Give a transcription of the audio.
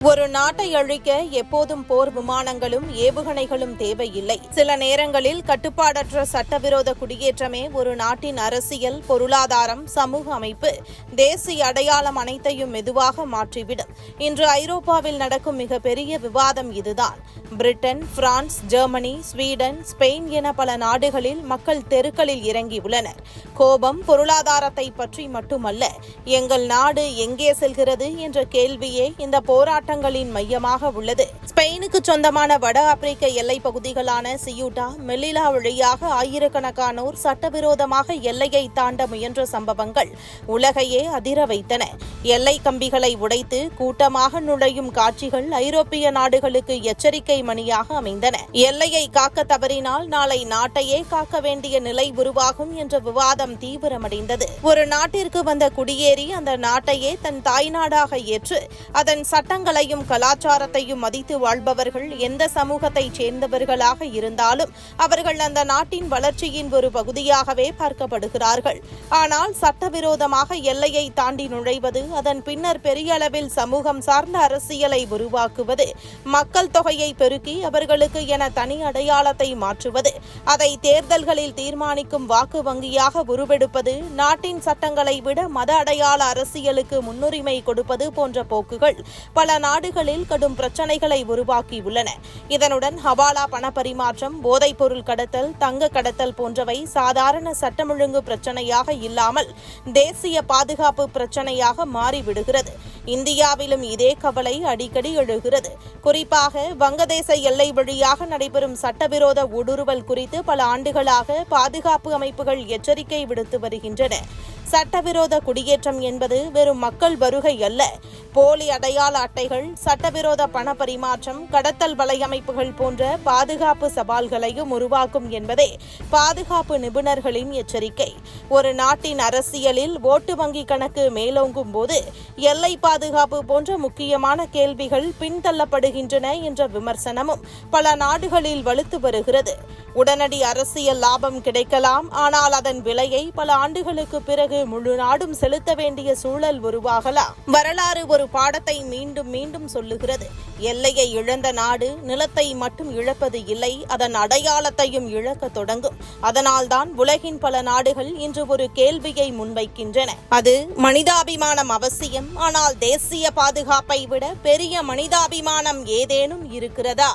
ஒரு நாட்டை அழிக்க எப்போதும் போர் விமானங்களும் ஏவுகணைகளும் தேவையில்லை. சில நேரங்களில் கட்டுப்பாடற்ற சட்டவிரோத குடியேற்றமே ஒரு நாட்டின் அரசியல், பொருளாதாரம், சமூக அமைப்பு, தேசிய அடையாளம் அனைத்தையும் மெதுவாக மாற்றிவிடும். இன்று ஐரோப்பாவில் நடக்கும் மிகப்பெரிய விவாதம் இதுதான். Britain, France, Germany, Sweden, Spain என பல நாடுகளில் மக்கள் தெருக்களில் இறங்கியுள்ளனர். கோபம் பொருளாதாரத்தை பற்றி மட்டுமல்ல, எங்கள் நாடு எங்கே செல்கிறது என்ற கேள்வியே இந்த போராட்டங்களின் மையமாக உள்ளது. ஸ்பெயினுக்கு சொந்தமான வட ஆப்பிரிக்க எல்லைப் பகுதிகளான சியூட்டா, மெல்லிலா வழியாக ஆயிரக்கணக்கானோர் சட்டவிரோதமாக எல்லையை தாண்ட முயன்ற சம்பவங்கள் உலகையே அதிர வைத்தன. எல்லை கம்பிகளை உடைத்து கூட்டமாக நுழையும் காட்சிகள் ஐரோப்பிய நாடுகளுக்கு எச்சரிக்கை மணியாக அமைந்தன. எல்லையை காக்க தவறினால் நாளை நாட்டையே காக்க வேண்டிய நிலை உருவாகும் என்ற விவாதம் தீவிரமடைந்தது. ஒரு நாட்டிற்கு வந்த குடியேறி அந்த நாட்டையே தன் தாய்நாடாக ஏற்று அதன் சட்டங்களையும் கலாச்சாரத்தையும் மதித்து வாழ்பவர்கள் எந்த சமூகத்தைச் சேர்ந்தவர்களாக இருந்தாலும் அவர்கள் அந்த நாட்டின் வளர்ச்சியின் ஒரு பகுதியாகவே பார்க்கப்படுகிறார்கள். ஆனால் சட்டவிரோதமாக எல்லையை தாண்டி நுழைவது, அதன் பின்னர் பெரிய அளவில் சமூகம் சார்ந்த அரசியலை உருவாக்குவது, மக்கள் தொகையை பெருக்கி அவர்களுக்கு என தனி அடையாளத்தை மாற்றுவது, அதை தேர்தல்களில் தீர்மானிக்கும் வாக்கு வங்கியாக உருவெடுப்பது, நாட்டின் சட்டங்களை விட மத அடையாள அரசியலுக்கு முன்னுரிமை கொடுப்பது போன்ற போக்குகள் பல நாடுகளில் கடும் பிரச்சனைகளை உருவாக்கியுள்ளன. இதனுடன் ஹவாலா பணப்பரிமாற்றம், போதைப்பொருள் கடத்தல், தங்க கடத்தல் போன்றவை சாதாரண சட்டம் ஒழுங்கு பிரச்சனையாக இல்லாமல் தேசிய பாதுகாப்பு பிரச்சனையாக மாறிவிடுகிறது. இந்தியாவிலும் இதே கவலை அடிக்கடி எழுகிறது. குறிப்பாக வங்கதேச எல்லை வழியாக நடைபெறும் சட்டவிரோத ஊடுருவல் குறித்து பல ஆண்டுகளாக பாதுகாப்பு அமைப்புகள் எச்சரிக்கை விடுத்து வருகின்றன. சட்டவிரோத குடியேற்றம் என்பது வெறும் மக்கள் வருகை அல்ல. போலி அடையாள அட்டைகள், சட்டவிரோத பண பரிமாற்றம், கடத்தல் வலையமைப்புகள் போன்ற பாதுகாப்பு சவால்களையும் உருவாக்கும் என்பதே பாதுகாப்பு நிபுணர்களின் எச்சரிக்கை. ஒரு நாட்டின் அரசியலில் ஓட்டு வங்கி கணக்கு மேலோங்கும் போது எல்லை பாதுகாப்பு போன்ற முக்கியமான கேள்விகள் பின்தள்ளப்படுகின்றன என்ற விமர்சனமும் பல நாடுகளில் வலுத்து வருகிறது. உடனடி அரசியல் லாபம் கிடைக்கலாம், ஆனால் அதன் விலையை பல ஆண்டுகளுக்கு பிறகு முழு நாடும் செலுத்த வேண்டிய சூழல் உருவாகலாம். வரலாறு ஒரு பாடத்தை மீண்டும் மீண்டும் சொல்லுகிறது. எல்லையை இழந்த நாடு நிலத்தை மட்டும் இழப்பது இல்லை, அதன் அடையாளத்தையும் இழக்க தொடங்கும். அதனால்தான் உலகின் பல நாடுகள் இன்று ஒரு கேள்வியை முன்வைக்கின்றன. அது மனிதாபிமானம் அவசியம், ஆனால் தேசிய பாதுகாப்பை விட பெரிய மனிதாபிமானம் ஏதேனும் இருக்கிறதா?